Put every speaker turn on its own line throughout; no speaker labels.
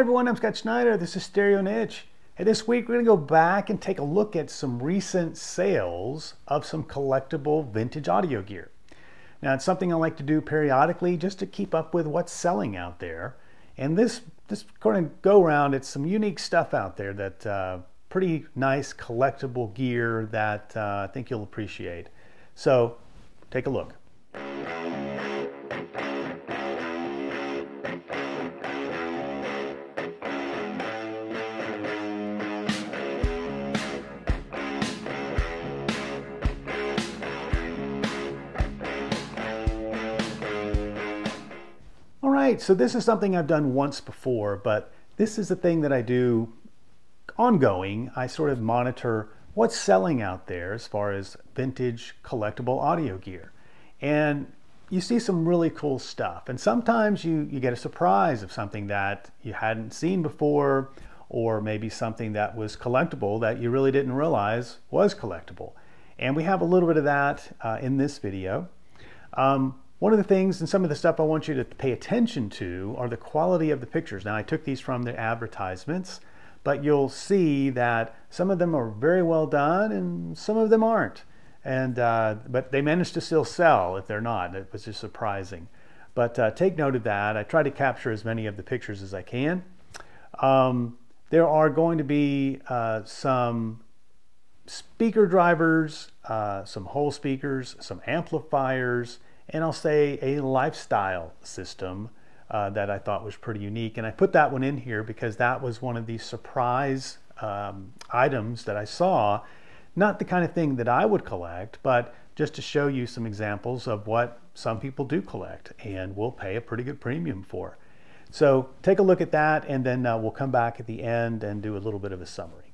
everyone, I'm Scott Schneider. This is Stereo Niche. And this week we're going to go back and take a look at some recent sales of some collectible vintage audio gear. Now it's something I like to do periodically just to keep up with what's selling out there. And this going to go around, it's some unique stuff out there that pretty nice collectible gear that I think you'll appreciate. So take a look. Alright, so this is something I've done once before, but this is the thing that I do ongoing. I sort of monitor what's selling out there as far as vintage collectible audio gear. And you see some really cool stuff. And sometimes you get a surprise of something that you hadn't seen before, or maybe something that was collectible that you really didn't realize was collectible. And we have a little bit of that in this video. One of the things and some of the stuff I want you to pay attention to are the quality of the pictures. Now I took these from the advertisements, but you'll see that some of them are very well done and some of them aren't. And but they managed to still sell if they're not. It was just surprising. But take note of that. I try to capture as many of the pictures as I can. There are going to be some speaker drivers, some whole speakers, some amplifiers, and I'll say a lifestyle system that I thought was pretty unique. And I put that one in here because that was one of the surprise items that I saw. Not the kind of thing that I would collect, but just to show you some examples of what some people do collect and will pay a pretty good premium for. So take a look at that, and then we'll come back at the end and do a little bit of a summary.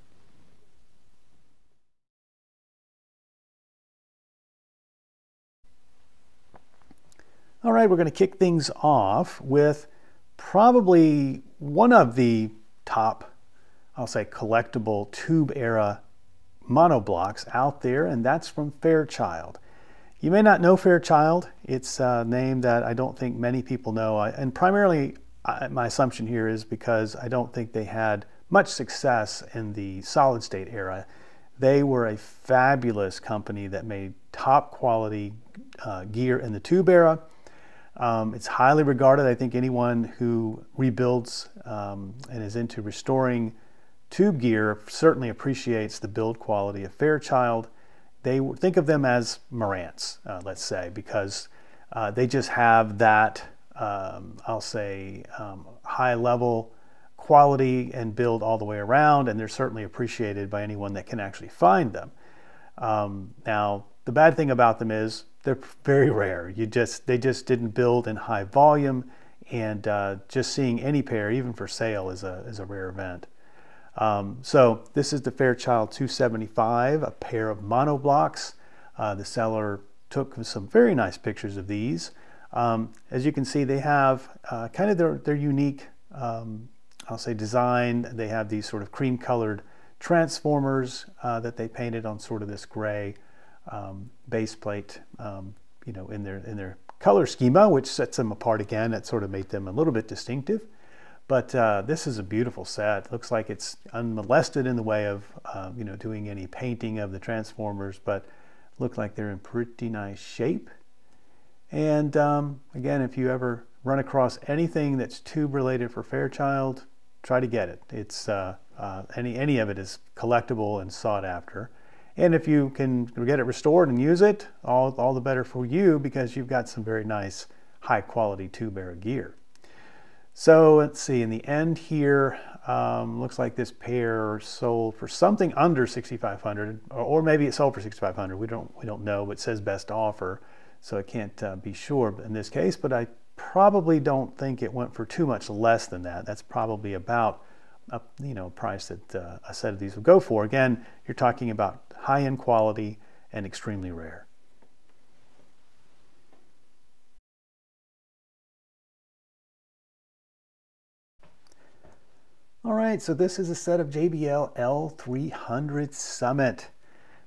All right, we're going to kick things off with probably one of the top, I'll say, collectible tube era monoblocks out there, and that's from Fairchild. You may not know Fairchild. It's a name that I don't think many people know, and primarily my assumption here is because I don't think they had much success in the solid state era. They were a fabulous company that made top quality gear in the tube era. It's highly regarded. I think anyone who rebuilds and is into restoring tube gear certainly appreciates the build quality of Fairchild. They think of them as Morance, let's say, because they just have that, I'll say, high level quality and build all the way around, and they're certainly appreciated by anyone that can actually find them. Now, the bad thing about them is they're very rare. They just didn't build in high volume, and just seeing any pair, even for sale, is a rare event. So this is the Fairchild 275, a pair of monoblocks. The seller took some very nice pictures of these. As you can see, they have kind of their unique, I'll say, design. They have these sort of cream colored transformers that they painted on sort of this gray base plate, you know, in their color schema, which sets them apart again. That sort of made them a little bit distinctive. But this is a beautiful set. Looks like it's unmolested in the way of you know, doing any painting of the transformers, but look like they're in pretty nice shape. And again, if you ever run across anything that's tube related for Fairchild, try to get it. It's any of it is collectible and sought after. And if you can get it restored and use it, all the better for you, because you've got some very nice high quality tube era gear. So let's see, in the end here, looks like this pair sold for something under $6,500, or maybe it sold for $6,500. We don't know, but it says best offer, so I can't be sure in this case. But I probably don't think it went for too much less than that. That's probably about a price that a set of these would go for. Again, you're talking about high-end quality and extremely rare. All right, so this is a set of JBL L300 Summit.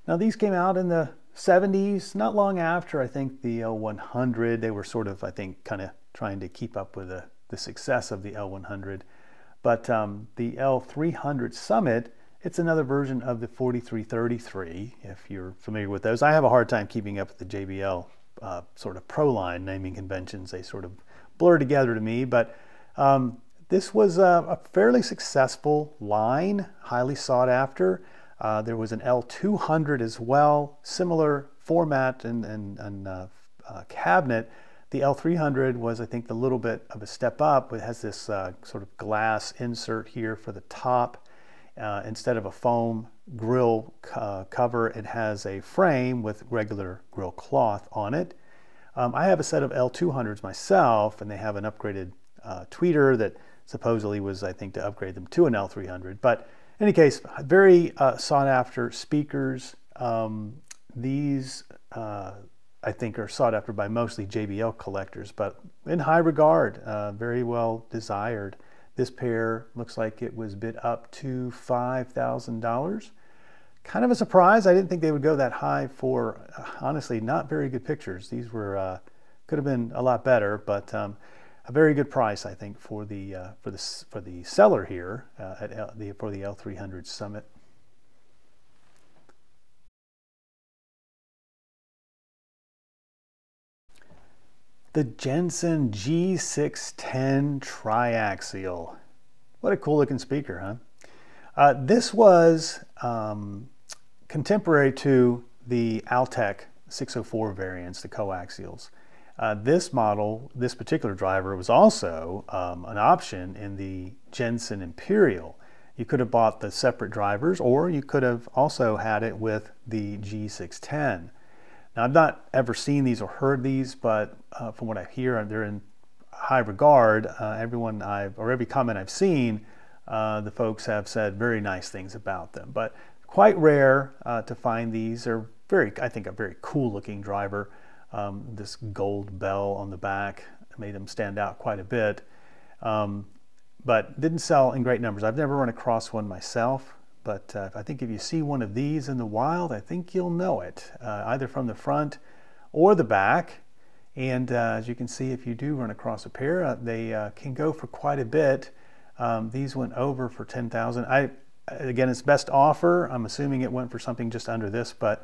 Now these came out in the 70s, not long after, I think, the L100. They were sort of, I think, kind of trying to keep up with the success of the L100. But the L300 Summit, it's another version of the 4333, if you're familiar with those. I have a hard time keeping up with the JBL sort of Pro line naming conventions. They sort of blur together to me, but this was a fairly successful line, highly sought after. There was an L200 as well, similar format and cabinet. The L300 was, I think, a little bit of a step up. It has this sort of glass insert here for the top. Instead of a foam grill cover, it has a frame with regular grill cloth on it. I have a set of L200s myself, and they have an upgraded tweeter that supposedly was, I think, to upgrade them to an L300. But in any case, very sought after speakers. These I think are sought after by mostly JBL collectors, but in high regard, very well desired. This pair looks like it was bid up to $5,000. Kind of a surprise. I didn't think they would go that high for, honestly, not very good pictures. These were could have been a lot better, but a very good price, I think, for the seller here for the L300 Summit. The Jensen G610 Triaxial. What a cool looking speaker, huh? This was contemporary to the Altec 604 variants, the coaxials. This model, this particular driver, was also an option in the Jensen Imperial. You could have bought the separate drivers, or you could have also had it with the G610. Now, I've not ever seen these or heard these, but from what I hear, they're in high regard. Every comment I've seen, the folks have said very nice things about them. But quite rare to find these. They're I think, a very cool looking driver. This gold bell on the back made them stand out quite a bit, but didn't sell in great numbers. I've never run across one myself. But I think if you see one of these in the wild, I think you'll know it, either from the front or the back. And as you can see, if you do run across a pair, they can go for quite a bit. These went over for $10,000. Again, it's best offer. I'm assuming it went for something just under this, but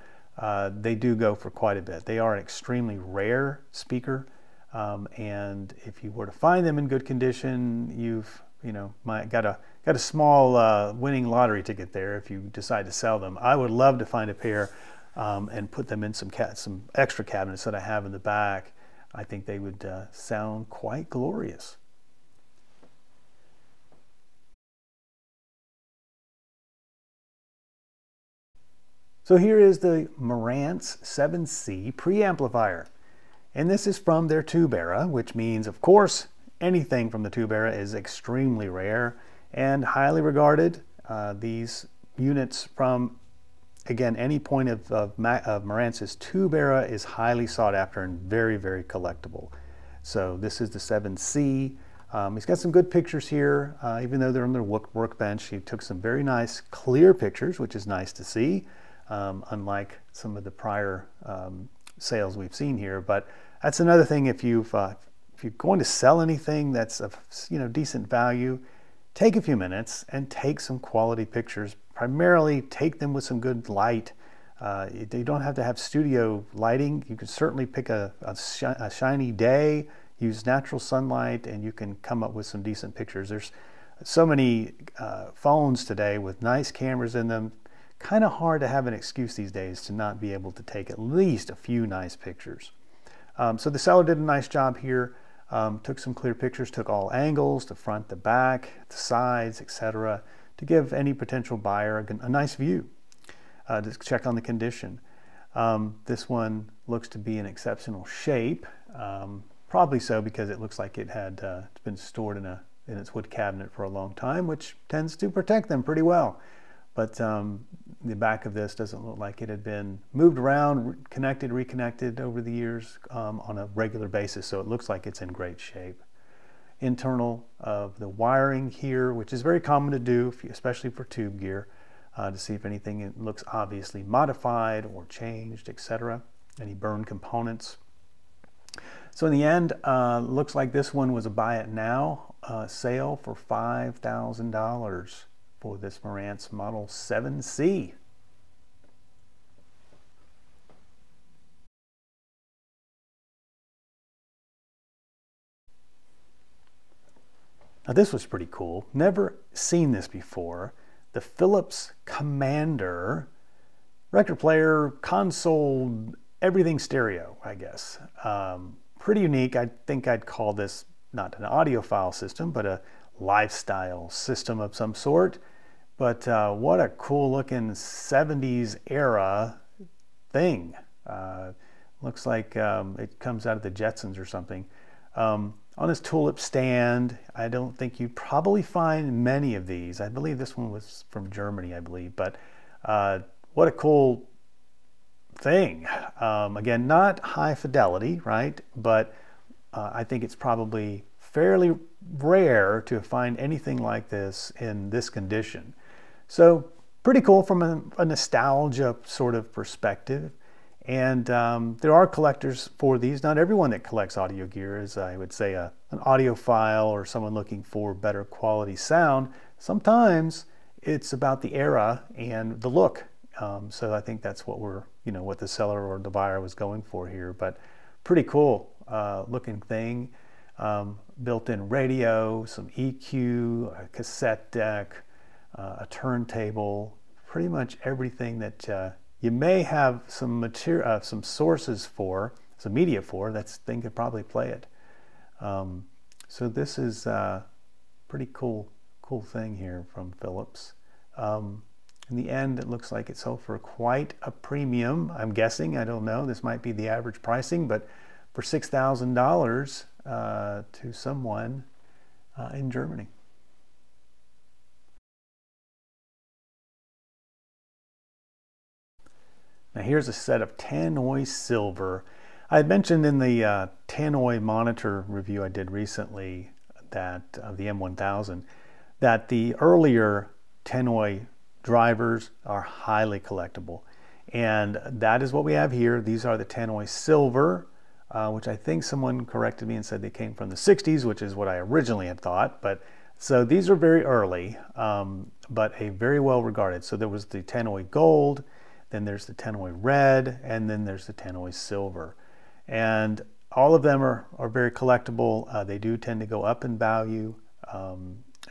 they do go for quite a bit. They are an extremely rare speaker, and if you were to find them in good condition, you've got a small winning lottery ticket there if you decide to sell them. I would love to find a pair and put them in some extra cabinets that I have in the back. I think they would sound quite glorious. So here is the Morance 7C preamplifier. And this is from their tube era, which means, of course, anything from the tube era is extremely rare and highly regarded. These units from, again, any point of Morance's tube era is highly sought after and very, very collectible. So this is the 7C. He's got some good pictures here, even though they're on their workbench. He took some very nice, clear pictures, which is nice to see, unlike some of the prior sales we've seen here. But that's another thing, if you're going to sell anything that's of decent value, take a few minutes and take some quality pictures. Primarily, take them with some good light. You don't have to have studio lighting. You can certainly pick a shiny day, use natural sunlight, and you can come up with some decent pictures. There's so many phones today with nice cameras in them. Kind of hard to have an excuse these days to not be able to take at least a few nice pictures. So the seller did a nice job here. Took some clear pictures, took all angles, the front, the back, the sides, etc., to give any potential buyer a nice view, to check on the condition. This one looks to be in exceptional shape, probably so because it looks like it had been stored in its wood cabinet for a long time, which tends to protect them pretty well. But the back of this doesn't look like it had been moved around, connected, reconnected over the years on a regular basis, so it looks like it's in great shape. Internal of the wiring here, which is very common to do, especially for tube gear, to see if anything looks obviously modified or changed, etc. Any burned components. So in the end, looks like this one was a buy it now sale for $5,000 for this Morance Model 7C. Now this was pretty cool. Never seen this before. The Phillips Commander record player, console, everything stereo, I guess. Pretty unique. I think I'd call this not an audiophile system, but a lifestyle system of some sort. But what a cool looking 70s era thing. Looks like it comes out of the Jetsons or something. On this tulip stand, I don't think you'd probably find many of these. I believe this one was from Germany, I believe. But what a cool thing. Again, not high fidelity, right? But I think it's probably fairly rare to find anything like this in this condition. So pretty cool from a nostalgia sort of perspective. And there are collectors for these. Not everyone that collects audio gear is, I would say, an audiophile or someone looking for better quality sound. Sometimes it's about the era and the look. So I think that's what what the seller or the buyer was going for here. But pretty cool looking thing. Built-in radio, some EQ, a cassette deck, a turntable, pretty much everything that you may have some material, some sources for, some media for. That thing could probably play it. So this is a pretty cool thing here from Phillips. In the end, it looks like it sold for quite a premium. I'm guessing, I don't know. This might be the average pricing, but for $6,000 to someone in Germany. Now here's a set of Teny Silver. I had mentioned in the Tannoy monitor review I did recently that of the M1000 that the earlier Tannoy drivers are highly collectible, and that is what we have here. These are the Teny Silver, which I think someone corrected me and said they came from the 60s, which is what I originally had thought. But so these are very early, but a very well regarded. So there was the Tannoy Gold, then there's the Tannoy Red, and then there's the Tannoy Silver. And all of them are very collectible. They do tend to go up in value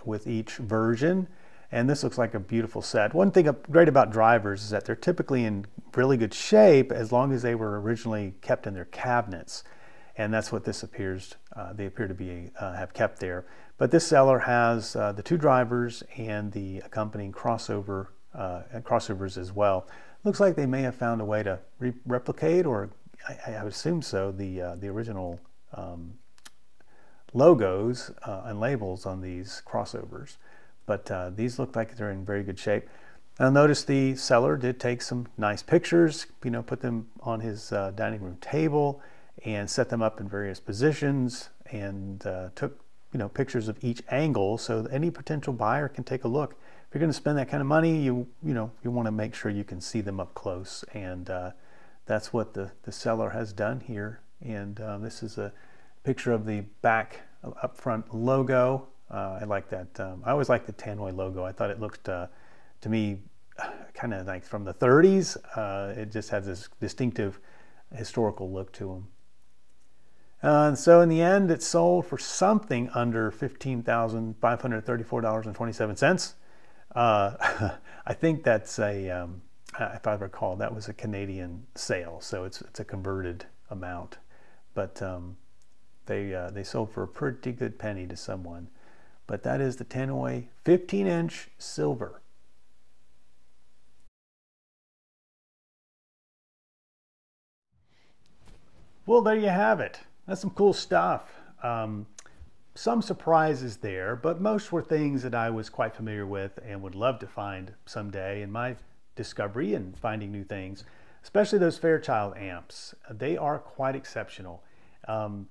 with each version. And this looks like a beautiful set. One thing great about drivers is that they're typically in really good shape as long as they were originally kept in their cabinets. And that's what this appears, they appear to be have kept there. But this seller has the two drivers and the accompanying crossovers as well. Looks like they may have found a way to replicate, or I would assume so, the original logos and labels on these crossovers. But these look like they're in very good shape. Now notice the seller did take some nice pictures, put them on his dining room table and set them up in various positions, and took pictures of each angle so that any potential buyer can take a look. If you're going to spend that kind of money, you want to make sure you can see them up close, and that's what the seller has done here. And this is a picture of the back up front logo. I like that. I always like the Tannoy logo. I thought it looked to me kind of like from the 30s. It just has this distinctive historical look to them. And so in the end, it sold for something under $15,534.27. I think that's a, if I recall, that was a Canadian sale, so it's a converted amount. But they sold for a pretty good penny to someone. But that is the Tannoy 15-inch silver. Well, there you have it. That's some cool stuff. Some surprises there, but most were things that I was quite familiar with and would love to find someday in my discovery and finding new things, especially those Fairchild amps. They are quite exceptional.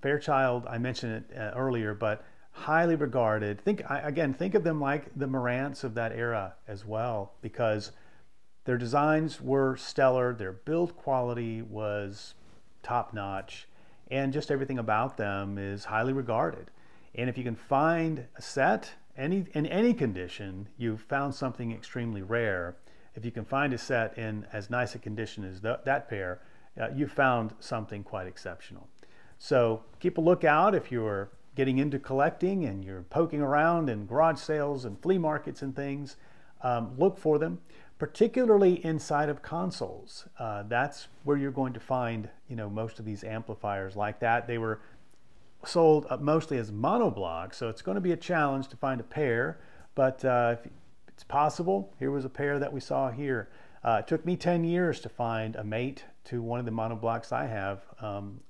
Fairchild, I mentioned it earlier, but highly regarded. Think of them like the Morance of that era as well, because their designs were stellar, their build quality was top-notch, and just everything about them is highly regarded. And if you can find a set in any condition, you've found something extremely rare. If you can find a set in as nice a condition as that pair, you've found something quite exceptional. So keep a lookout if you're getting into collecting and you're poking around in garage sales and flea markets and things. Look for them, particularly inside of consoles. That's where you're going to find, most of these amplifiers like that. They were sold mostly as monoblocks, so it's going to be a challenge to find a pair, but if it's possible. Here was a pair that we saw here. It took me 10 years to find a mate to one of the monoblocks I have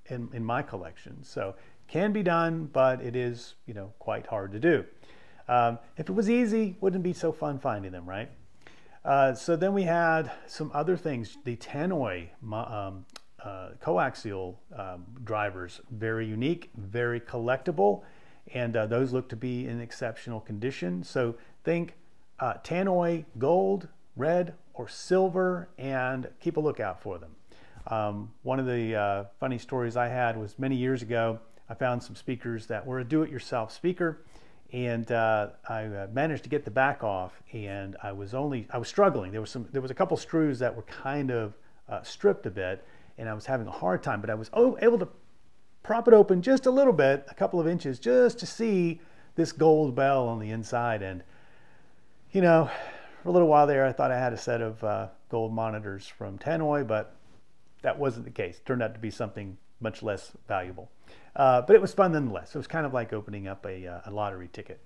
in my collection. So can be done, but it is quite hard to do. If it was easy, wouldn't be so fun finding them, right? So then we had some other things. The Tannoy coaxial drivers, very unique, very collectible, and those look to be in exceptional condition. So think Tannoy gold, red, or silver, and keep a lookout for them. One of the funny stories I had was many years ago. I found some speakers that were a do-it-yourself speaker, and I managed to get the back off, and I was struggling. There was a couple screws that were kind of stripped a bit, and I was having a hard time, but I was able to prop it open just a little bit, a couple of inches, just to see this gold bell on the inside. And for a little while there, I thought I had a set of gold monitors from Tannoy, but that wasn't the case. It turned out to be something much less valuable. But it was fun nonetheless. It was kind of like opening up a lottery ticket.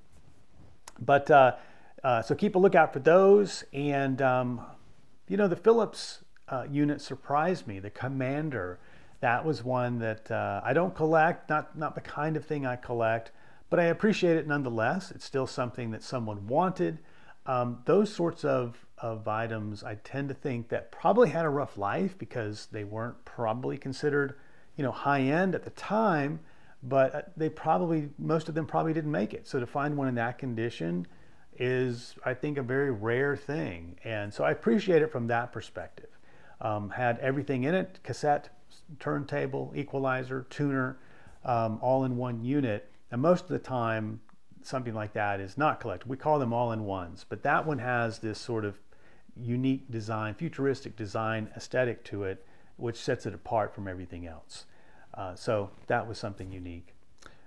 But so keep a lookout for those. And the Phillips unit surprised me. The Commander, that was one that I don't collect, not the kind of thing I collect, but I appreciate it nonetheless. It's still something that someone wanted. Those sorts of items, I tend to think that probably had a rough life because they weren't probably considered high-end at the time, but most of them probably didn't make it. So to find one in that condition is, I think, a very rare thing. And so I appreciate it from that perspective. Had everything in it: cassette, turntable, equalizer, tuner, all in one unit. And most of the time, something like that is not collectible. We call them all-in-ones, but that one has this sort of unique design, futuristic design aesthetic to it, which sets it apart from everything else. So that was something unique.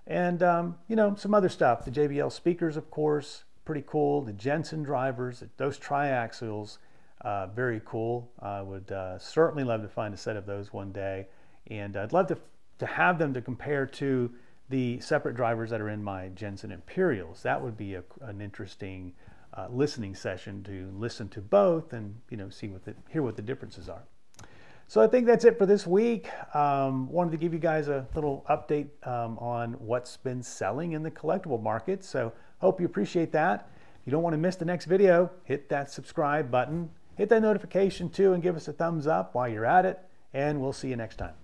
And some other stuff. The JBL speakers, of course, pretty cool. The Jensen drivers, those triaxials, very cool. I would certainly love to find a set of those one day, and I'd love to have them to compare to the separate drivers that are in my Jensen Imperials. That would be an interesting listening session to listen to both and hear what the differences are. So I think that's it for this week. Wanted to give you guys a little update on what's been selling in the collectible market. So hope you appreciate that. If you don't want to miss the next video, hit that subscribe button, hit that notification too, and give us a thumbs up while you're at it. And we'll see you next time.